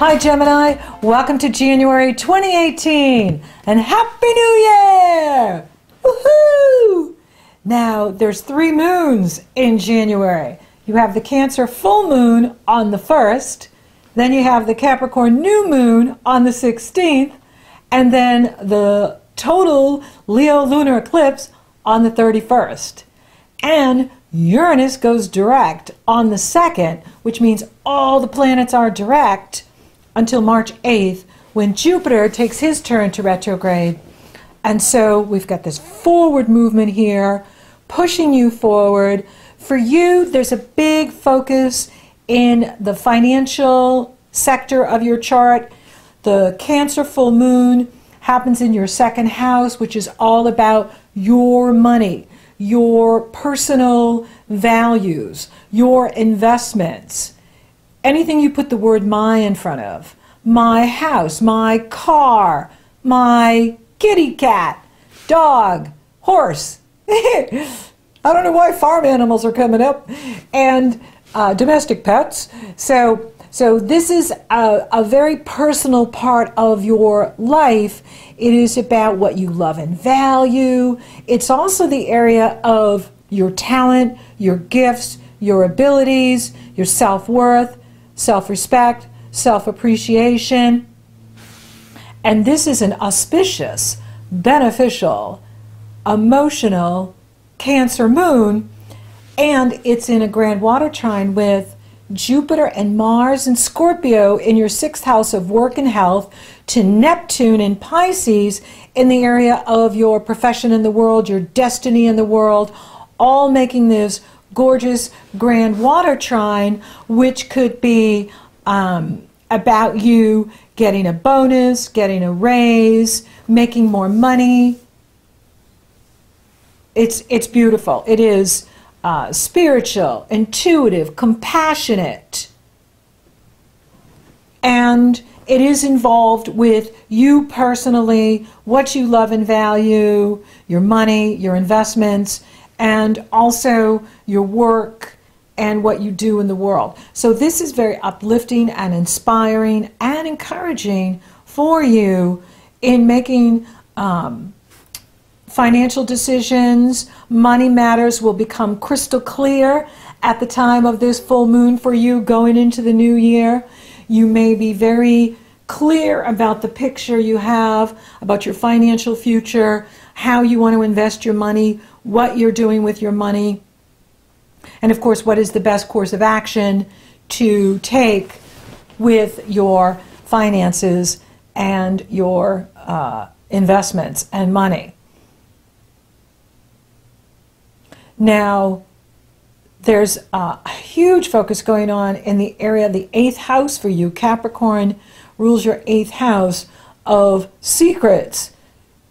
Hi Gemini, welcome to January 2018 and Happy New Year! Woohoo! Now there's 3 moons in January. You have the Cancer full moon on the 1st, then you have the Capricorn new moon on the 16th, and then the total Leo lunar eclipse on the 31st. And Uranus goes direct on the 2nd, which means all the planets are direct until March 8th, when Jupiter takes his turn to retrograde. And so we've got this forward movement here, pushing you forward. For you, there's a big focus in the financial sector of your chart. The Cancer full moon happens in your 2nd house, which is all about your money, your personal values, your investments. Anything you put the word my in front of. My house, my car, my kitty cat, dog, horse. I don't know why farm animals are coming up. And domestic pets. So this is a very personal part of your life. It is about what you love and value. It's also the area of your talent, your gifts, your abilities, your self-worth, self-respect, self-appreciation. And this is an auspicious, beneficial, emotional Cancer moon, and it's in a grand water trine with Jupiter and Mars and Scorpio in your 6th house of work and health, to Neptune and Pisces in the area of your profession in the world, your destiny in the world, all making this gorgeous grand water trine, which could be about you getting a bonus, getting a raise, making more money. It's beautiful. It is spiritual, intuitive, compassionate, and it is involved with you personally, what you love and value, your money, your investments, and also your work and what you do in the world. So this is very uplifting and inspiring and encouraging for you in making financial decisions. Money matters will become crystal clear at the time of this full moon for you going into the new year. You may be very clear about the picture you have about your financial future, how you want to invest your money, what you're doing with your money, and of course what is the best course of action to take with your finances and your investments and money. Now, there's a huge focus going on in the area of the 8th house for you. Capricorn rules your 8th house of secrets,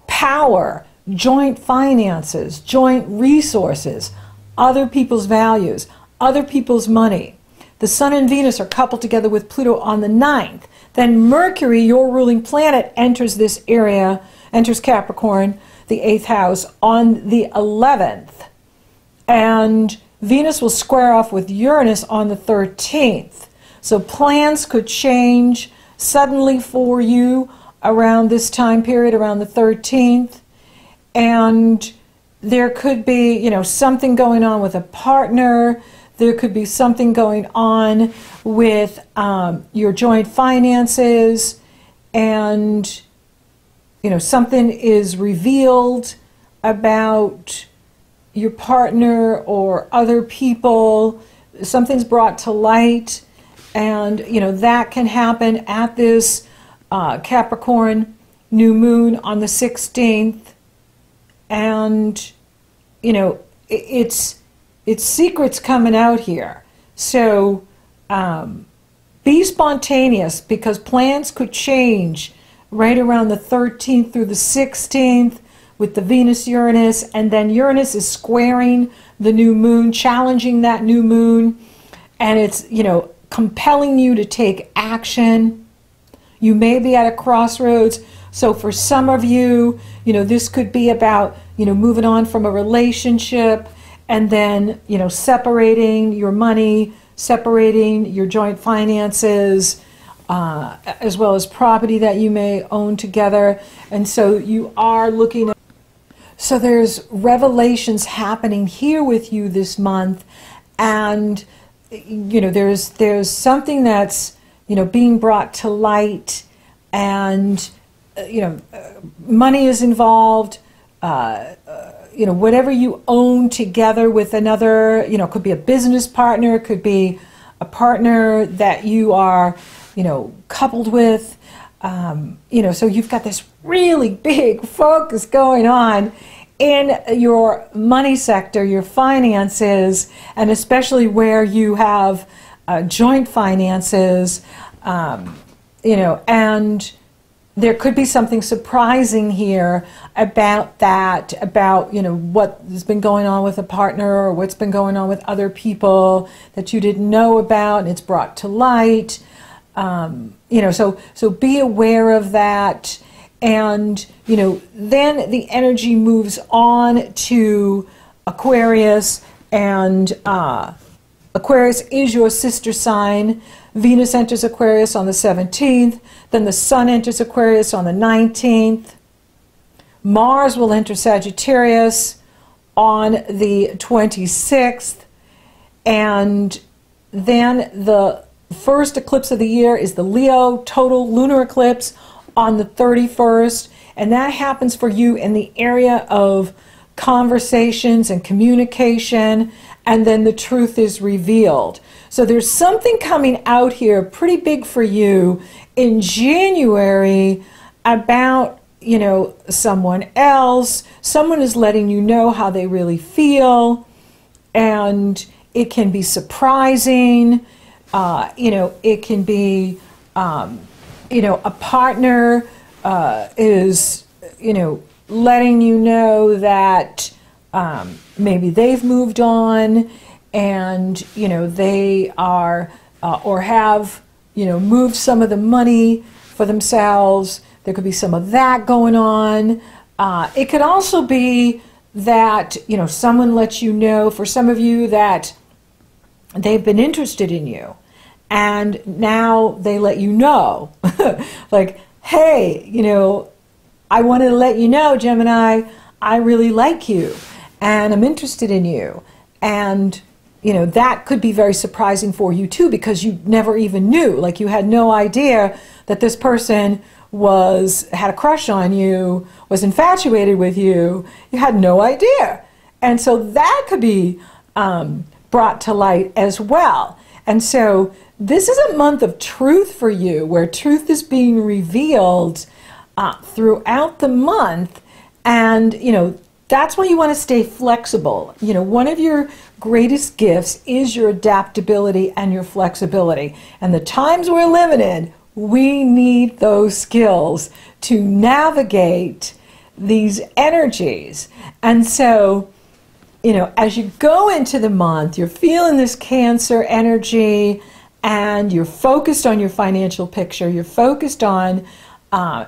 power, joint finances, joint resources, other people's values, other people's money. The Sun and Venus are coupled together with Pluto on the 9th. Then Mercury, your ruling planet, enters this area, enters Capricorn, the 8th house, on the 11th. And Venus will square off with Uranus on the 13th. So plans could change suddenly for you around this time period, around the 13th. And there could be, you know, something going on with a partner. There could be something going on with your joint finances. And, you know, something is revealed about your partner or other people. Something's brought to light, and you know that can happen at this Capricorn new moon on the 16th. And you know it's secrets coming out here. So be spontaneous, because plans could change right around the 13th through the 16th. With the Venus-Uranus, and then Uranus is squaring the new moon, challenging that new moon, and it's, you know, compelling you to take action. You may be at a crossroads. So for some of you, you know, this could be about, you know, moving on from a relationship, and then, you know, separating your money, separating your joint finances, as well as property that you may own together. And so you are looking at, so there's revelations happening here with you this month, and there's something that's being brought to light, and money is involved. Whatever you own together with another, it could be a business partner, it could be a partner that you are, coupled with. So you've got this really big focus going on in your money sector, your finances, and especially where you have joint finances, and there could be something surprising here about that, about, what has been going on with a partner or what's been going on with other people that you didn't know about, and it's brought to light. So be aware of that. And, then the energy moves on to Aquarius, and Aquarius is your sister sign. Venus enters Aquarius on the 17th, then the Sun enters Aquarius on the 19th. Mars will enter Sagittarius on the 26th, and then the first eclipse of the year is the Leo total lunar eclipse on the 31st, and that happens for you in the area of conversations and communication, and then the truth is revealed. So there's something coming out here pretty big for you in January about, someone else. Someone is letting you know how they really feel, and it can be surprising. It can be, a partner is, letting you know that maybe they've moved on, and they are or have moved some of the money for themselves. There could be some of that going on. It could also be that someone lets you know, for some of you, that they've been interested in you, and now they let you know like, hey, I wanted to let you know, Gemini, I really like you and I'm interested in you. And that could be very surprising for you too, because you never even knew, like you had no idea that this person had a crush on you, was infatuated with you. You had no idea. And so that could be brought to light as well. And so this is a month of truth for you, where truth is being revealed throughout the month. And that's why you want to stay flexible. One of your greatest gifts is your adaptability and your flexibility. And the times we're living in, we need those skills to navigate these energies. And so, as you go into the month, you're feeling this Cancer energy, and you're focused on your financial picture. You're focused on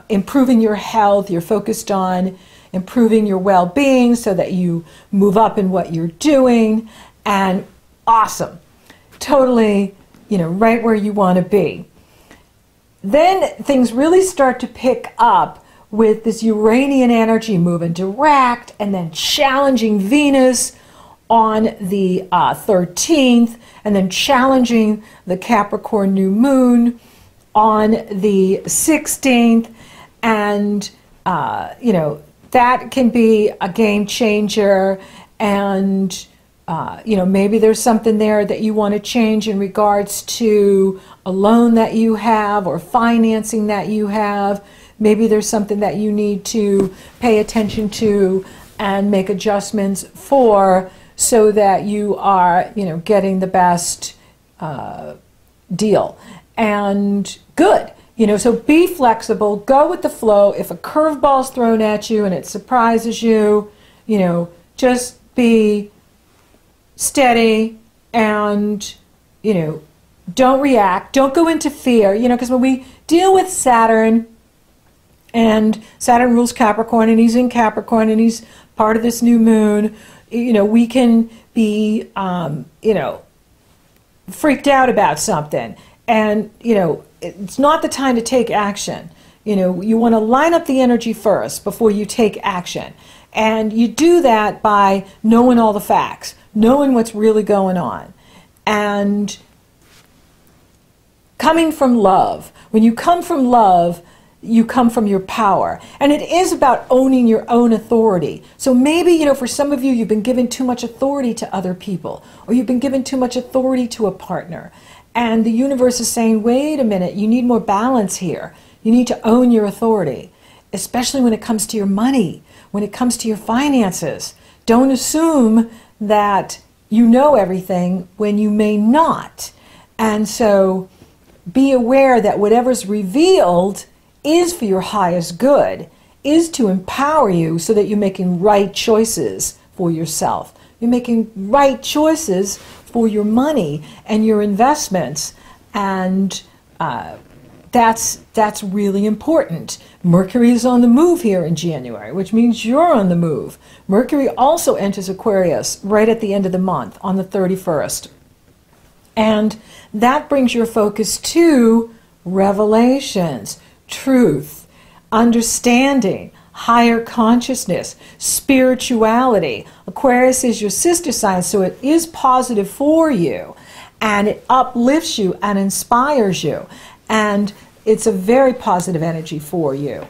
improving your health. You're focused on improving your well-being so that you move up in what you're doing. And awesome. Totally, right where you want to be. Then things really start to pick up with this Uranian energy moving direct and then challenging Venus on the 13th, and then challenging the Capricorn new moon on the 16th. And, that can be a game changer. And, maybe there's something there that you want to change in regards to a loan that you have or financing that you have. Maybe there's something that you need to pay attention to and make adjustments for, so that you are, getting the best deal. And good. So be flexible, go with the flow. If a curveball is thrown at you and it surprises you, just be steady and, don't react. Don't go into fear, because when we deal with Saturn, and Saturn rules Capricorn, and he's in Capricorn, and he's part of this new moon, we can be, freaked out about something. And, you know, it's not the time to take action. You know, you want to line up the energy first before you take action. And you do that by knowing all the facts, knowing what's really going on. And coming from love. When you come from love, you come from your power. And it is about owning your own authority. So maybe, you know, for some of you, you've been given too much authority to other people, or you've been given too much authority to a partner. And the universe is saying, wait a minute, you need more balance here. You need to own your authority, especially when it comes to your money, when it comes to your finances. Don't assume that you know everything when you may not. And so be aware that whatever's revealed is for your highest good, is to empower you so that you're making right choices for yourself. You're making right choices for your money and your investments, and that's really important. Mercury is on the move here in January, which means you're on the move. Mercury also enters Aquarius right at the end of the month, on the 31st. And that brings your focus to revelations, truth, understanding, higher consciousness, spirituality. Aquarius is your sister sign, so it is positive for you, and it uplifts you and inspires you, and it's a very positive energy for you.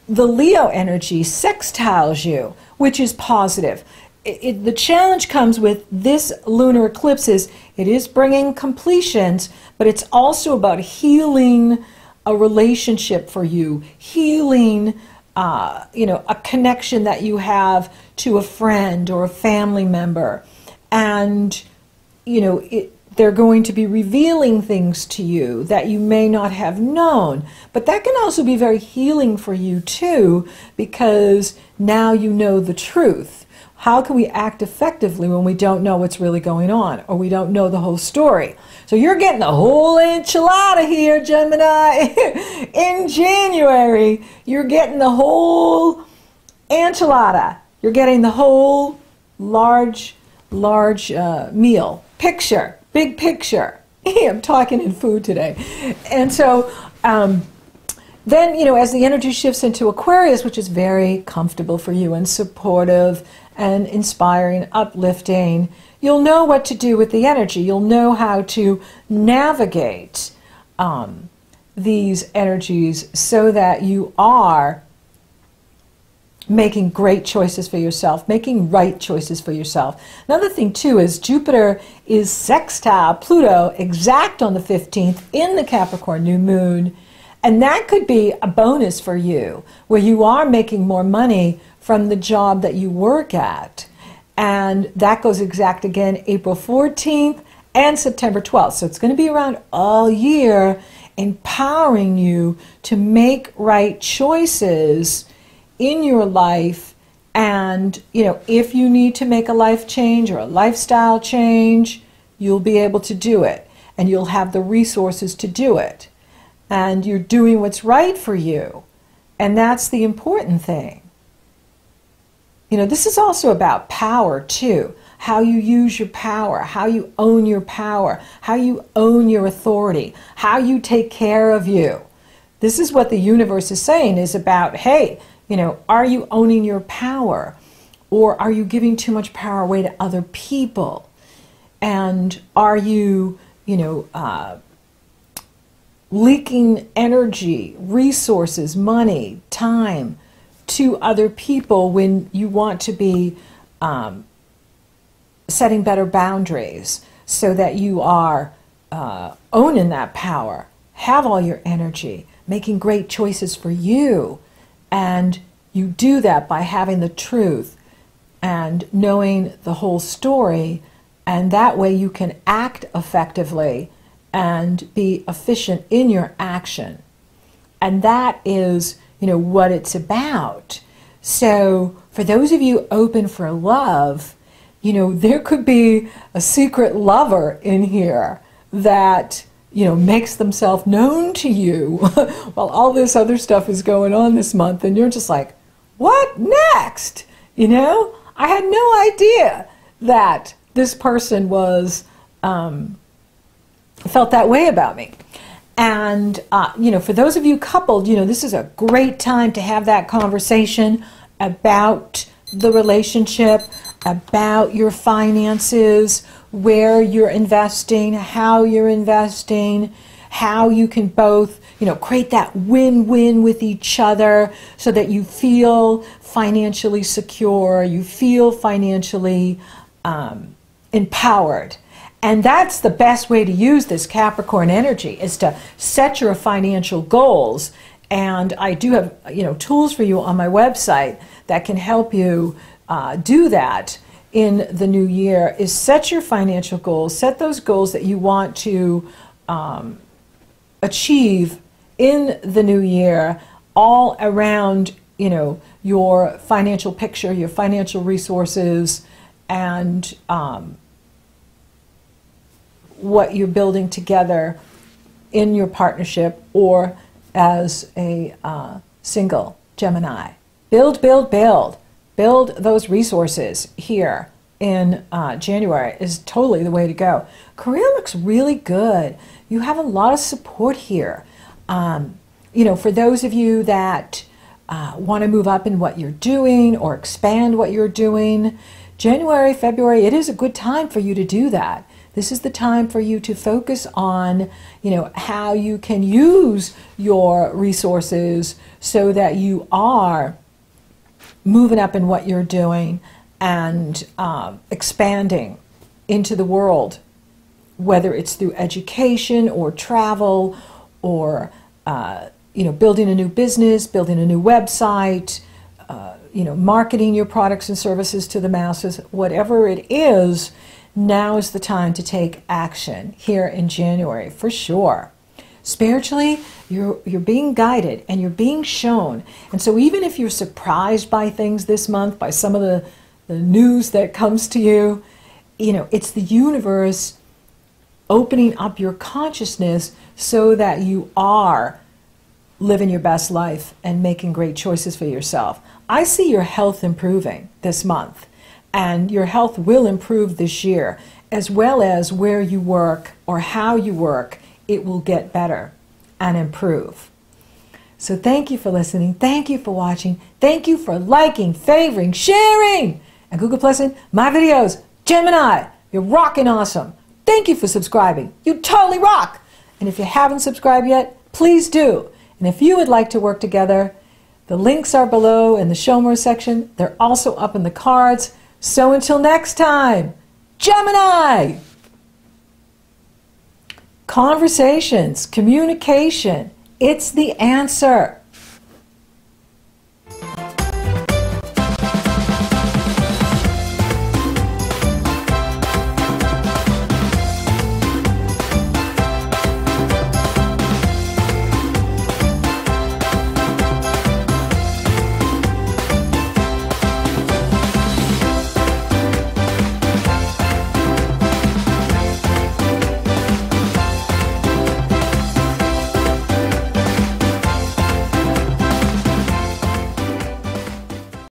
The Leo energy sextiles you, which is positive. The challenge comes with this lunar eclipse is it is bringing completions, but it's also about healing a relationship for you, healing you know, a connection that you have to a friend or a family member. And, you know, they're going to be revealing things to you that you may not have known. But that can also be very healing for you too, because now you know the truth. How can we act effectively when we don't know what's really going on, or we don't know the whole story? So you're getting the whole enchilada here, Gemini. In January, you're getting the whole enchilada. You're getting the whole large meal. Picture, big picture. I'm talking in food today. And so then, you know, as the energy shifts into Aquarius, which is very comfortable for you and supportive and inspiring, uplifting, you'll know what to do with the energy. You'll know how to navigate these energies so that you are making great choices for yourself, making right choices for yourself. Another thing too is Jupiter is sextile Pluto exact on the 15th in the Capricorn new moon. And that could be a bonus for you, where you are making more money from the job that you work at. And that goes exact again April 14th and September 12th. So it's going to be around all year, empowering you to make right choices in your life. And, you know, if you need to make a life change or a lifestyle change, you'll be able to do it. And you'll have the resources to do it. And you're doing what's right for you. And that's the important thing. You know, this is also about power too. How you use your power, how you own your power, how you own your authority, how you take care of you. This is what the universe is saying, is about, hey, you know, are you owning your power? Or are you giving too much power away to other people? And are you, you know, leaking energy, resources, money, time to other people when you want to be setting better boundaries so that you are owning that power, have all your energy, making great choices for you. And you do that by having the truth and knowing the whole story, and that way you can act effectively and be efficient in your action. And that is, you know, what it's about. So for those of you open for love, you know, there could be a secret lover in here that, you know, makes themselves known to you while all this other stuff is going on this month, and you're just like, what next? You know, I had no idea that this person was felt that way about me. And, for those of you coupled, this is a great time to have that conversation about the relationship, about your finances, where you're investing, how you're investing, how you can both, create that win-win with each other so that you feel financially secure, you feel financially empowered. And that's the best way to use this Capricorn energy, is to set your financial goals. And I do have, tools for you on my website that can help you do that in the new year, is set your financial goals, set those goals that you want to achieve in the new year, all around, your financial picture, your financial resources, and what you're building together in your partnership or as a single Gemini. Build, build, build. Build those resources here in January is totally the way to go. Career looks really good. You have a lot of support here. For those of you that want to move up in what you're doing or expand what you're doing, January, February, it is a good time for you to do that. This is the time for you to focus on, how you can use your resources so that you are moving up in what you're doing and expanding into the world, whether it's through education or travel or, building a new business, building a new website, marketing your products and services to the masses, whatever it is. Now is the time to take action here in January, for sure. Spiritually, you're being guided and you're being shown. And so even if you're surprised by things this month, by some of the news that comes to you, it's the universe opening up your consciousness so that you are living your best life and making great choices for yourself. I see your health improving this month. And your health will improve this year, as well as where you work or how you work. It will get better and improve. So thank you for listening. Thank you for watching. Thank you for liking, favoring, sharing, and Google Plusing my videos. Gemini, you're rocking awesome. Thank you for subscribing. You totally rock. And if you haven't subscribed yet, please do. And if you would like to work together, the links are below in the Show More section. They're also up in the cards. So until next time, Gemini! Conversations, communication, it's the answer.